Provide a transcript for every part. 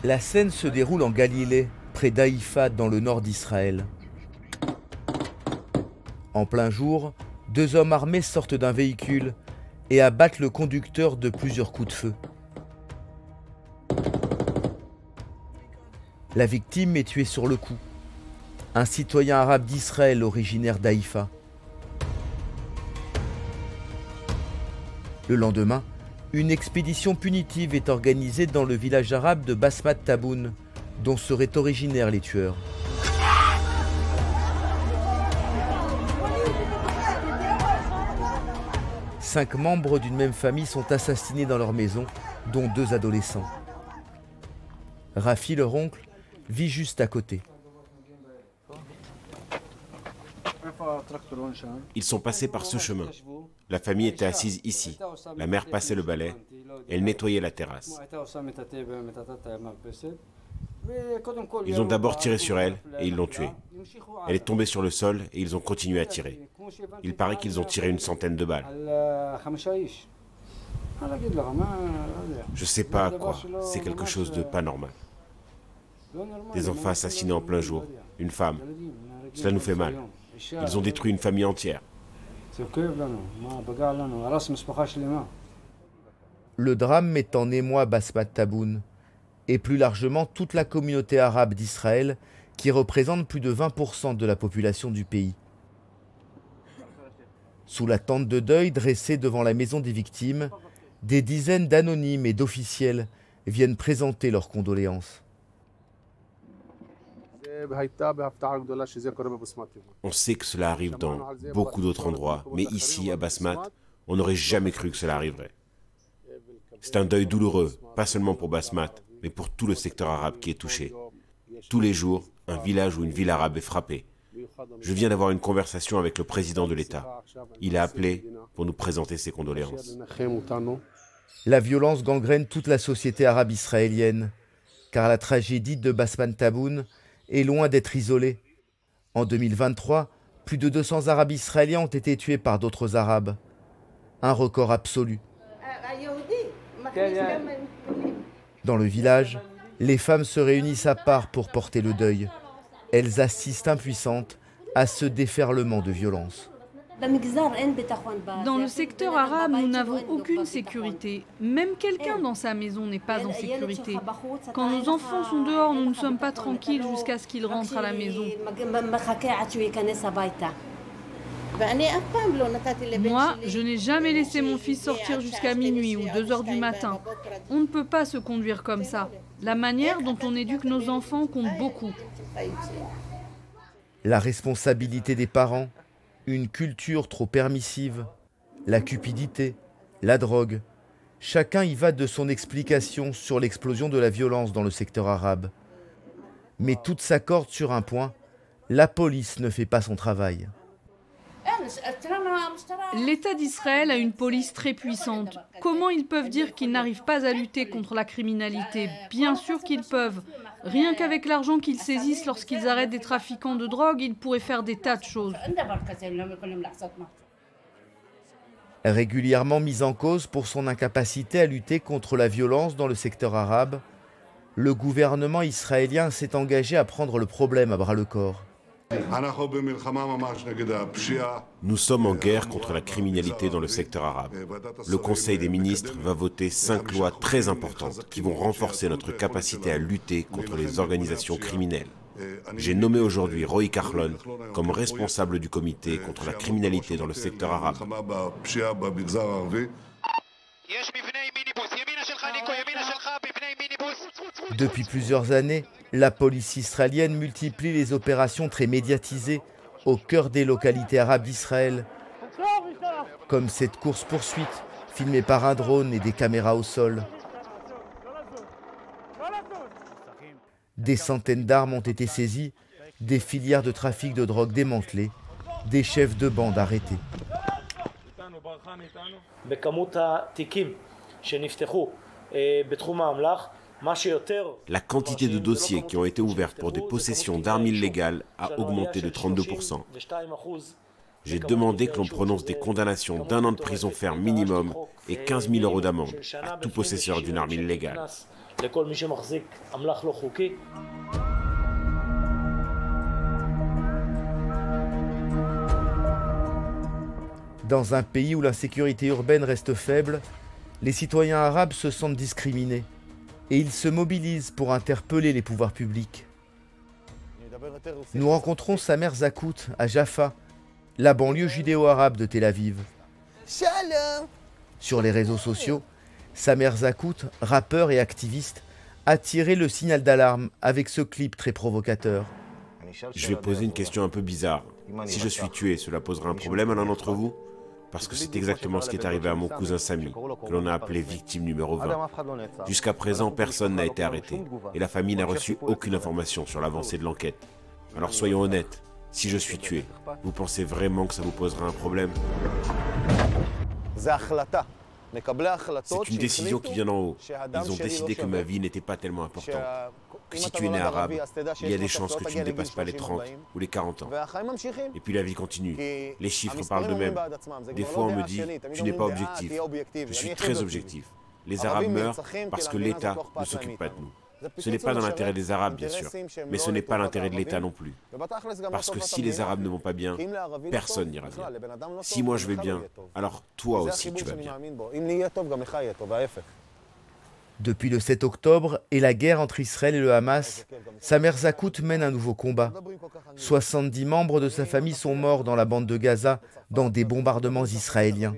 La scène se déroule en Galilée, près d'Haïfa, dans le nord d'Israël. En plein jour, deux hommes armés sortent d'un véhicule et abattent le conducteur de plusieurs coups de feu. La victime est tuée sur le coup. Un citoyen arabe d'Israël originaire d'Haïfa. Le lendemain, une expédition punitive est organisée dans le village arabe de Basmat Taboun, dont seraient originaires les tueurs. Cinq membres d'une même famille sont assassinés dans leur maison, dont deux adolescents. Rafi, leur oncle, vit juste à côté. Ils sont passés par ce chemin. La famille était assise ici. La mère passait le balai. Elle nettoyait la terrasse. Ils ont d'abord tiré sur elle et ils l'ont tuée. Elle est tombée sur le sol et ils ont continué à tirer. Il paraît qu'ils ont tiré une centaine de balles. Je sais pas à quoi. C'est quelque chose de pas normal. Des enfants assassinés en plein jour. Une femme. Cela nous fait mal. Ils ont détruit une famille entière. Le drame met en émoi Basmat Taboun et plus largement toute la communauté arabe d'Israël qui représente plus de 20% de la population du pays. Sous la tente de deuil dressée devant la maison des victimes, des dizaines d'anonymes et d'officiels viennent présenter leurs condoléances. On sait que cela arrive dans beaucoup d'autres endroits, mais ici, à Basmat, on n'aurait jamais cru que cela arriverait. C'est un deuil douloureux, pas seulement pour Basmat, mais pour tout le secteur arabe qui est touché. Tous les jours, un village ou une ville arabe est frappé. Je viens d'avoir une conversation avec le président de l'État. Il a appelé pour nous présenter ses condoléances. La violence gangrène toute la société arabe israélienne, car la tragédie de Basmat Taboun est loin d'être isolée. En 2023, plus de 200 Arabes israéliens ont été tués par d'autres Arabes. Un record absolu. Dans le village, les femmes se réunissent à part pour porter le deuil. Elles assistent impuissantes à ce déferlement de violence. Dans le secteur arabe, nous n'avons aucune sécurité. Même quelqu'un dans sa maison n'est pas en sécurité. Quand nos enfants sont dehors, nous ne sommes pas tranquilles jusqu'à ce qu'ils rentrent à la maison. Moi, je n'ai jamais laissé mon fils sortir jusqu'à minuit ou 2 heures du matin. On ne peut pas se conduire comme ça. La manière dont on éduque nos enfants compte beaucoup. La responsabilité des parents, une culture trop permissive, la cupidité, la drogue. Chacun y va de son explication sur l'explosion de la violence dans le secteur arabe. Mais toutes s'accordent sur un point, la police ne fait pas son travail. L'État d'Israël a une police très puissante. Comment ils peuvent dire qu'ils n'arrivent pas à lutter contre la criminalité? Bien sûr qu'ils peuvent. Rien qu'avec l'argent qu'ils saisissent lorsqu'ils arrêtent des trafiquants de drogue, ils pourraient faire des tas de choses. Régulièrement mis en cause pour son incapacité à lutter contre la violence dans le secteur arabe, le gouvernement israélien s'est engagé à prendre le problème à bras-le-corps. Nous sommes en guerre contre la criminalité dans le secteur arabe. Le Conseil des ministres va voter 5 lois très importantes qui vont renforcer notre capacité à lutter contre les organisations criminelles. J'ai nommé aujourd'hui Roy Kahlon comme responsable du comité contre la criminalité dans le secteur arabe. Depuis plusieurs années, la police israélienne multiplie les opérations très médiatisées au cœur des localités arabes d'Israël, comme cette course-poursuite filmée par un drone et des caméras au sol. Des centaines d'armes ont été saisies, des filières de trafic de drogue démantelées, des chefs de bande arrêtés. La quantité de dossiers qui ont été ouverts pour des possessions d'armes illégales a augmenté de 32%. J'ai demandé que l'on prononce des condamnations d'1 an de prison ferme minimum et 15 000 € d'amende à tout possesseur d'une arme illégale. Dans un pays où l'insécurité urbaine reste faible, les citoyens arabes se sentent discriminés et ils se mobilisent pour interpeller les pouvoirs publics. Nous rencontrons Samer Zakout à Jaffa, la banlieue judéo-arabe de Tel Aviv. Sur les réseaux sociaux, Samer Zakout, rappeur et activiste, a tiré le signal d'alarme avec ce clip très provocateur. Je vais poser une question un peu bizarre. Si je suis tué, cela posera un problème à l'un d'entre vous? Parce que c'est exactement ce qui est arrivé à mon cousin Sami, que l'on a appelé victime numéro 20. Jusqu'à présent, personne n'a été arrêté, et la famille n'a reçu aucune information sur l'avancée de l'enquête. Alors soyons honnêtes, si je suis tué, vous pensez vraiment que ça vous posera un problème? C'est une décision qui vient d'en haut. Ils ont décidé que ma vie n'était pas tellement importante. Que si tu es né arabe, il y a des chances que tu ne dépasses pas les 30 ou les 40 ans. Et puis la vie continue. Les chiffres parlent d'eux-mêmes. Des fois on me dit, tu n'es pas objectif. Je suis très objectif. Les Arabes meurent parce que l'État ne s'occupe pas de nous. Ce n'est pas dans l'intérêt des Arabes, bien sûr, mais ce n'est pas l'intérêt de l'État non plus. Parce que si les Arabes ne vont pas bien, personne n'ira bien. Si moi je vais bien, alors toi aussi tu vas bien. Depuis le 7 octobre et la guerre entre Israël et le Hamas, Samer Zakout mène un nouveau combat. 70 membres de sa famille sont morts dans la bande de Gaza dans des bombardements israéliens.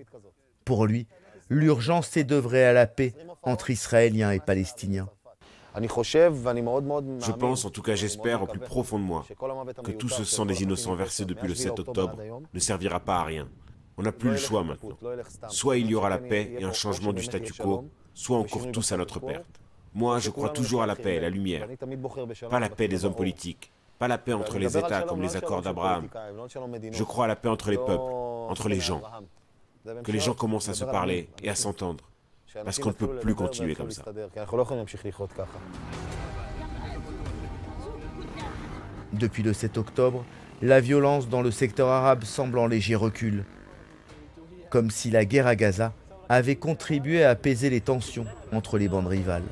Pour lui, l'urgence c'est d'œuvrer à la paix entre Israéliens et Palestiniens. Je pense, en tout cas j'espère, au plus profond de moi, que tout ce sang des innocents versé depuis le 7 octobre ne servira pas à rien. On n'a plus le choix maintenant. Soit il y aura la paix et un changement du statu quo, soit on court tous à notre perte. Moi, je crois toujours à la paix et la lumière. Pas la paix des hommes politiques, pas la paix entre les États comme les accords d'Abraham. Je crois à la paix entre les peuples, entre les gens. Que les gens commencent à se parler et à s'entendre. Parce qu'on ne peut plus continuer comme ça. Depuis le 7 octobre, la violence dans le secteur arabe semble en léger recul. Comme si la guerre à Gaza avait contribué à apaiser les tensions entre les bandes rivales.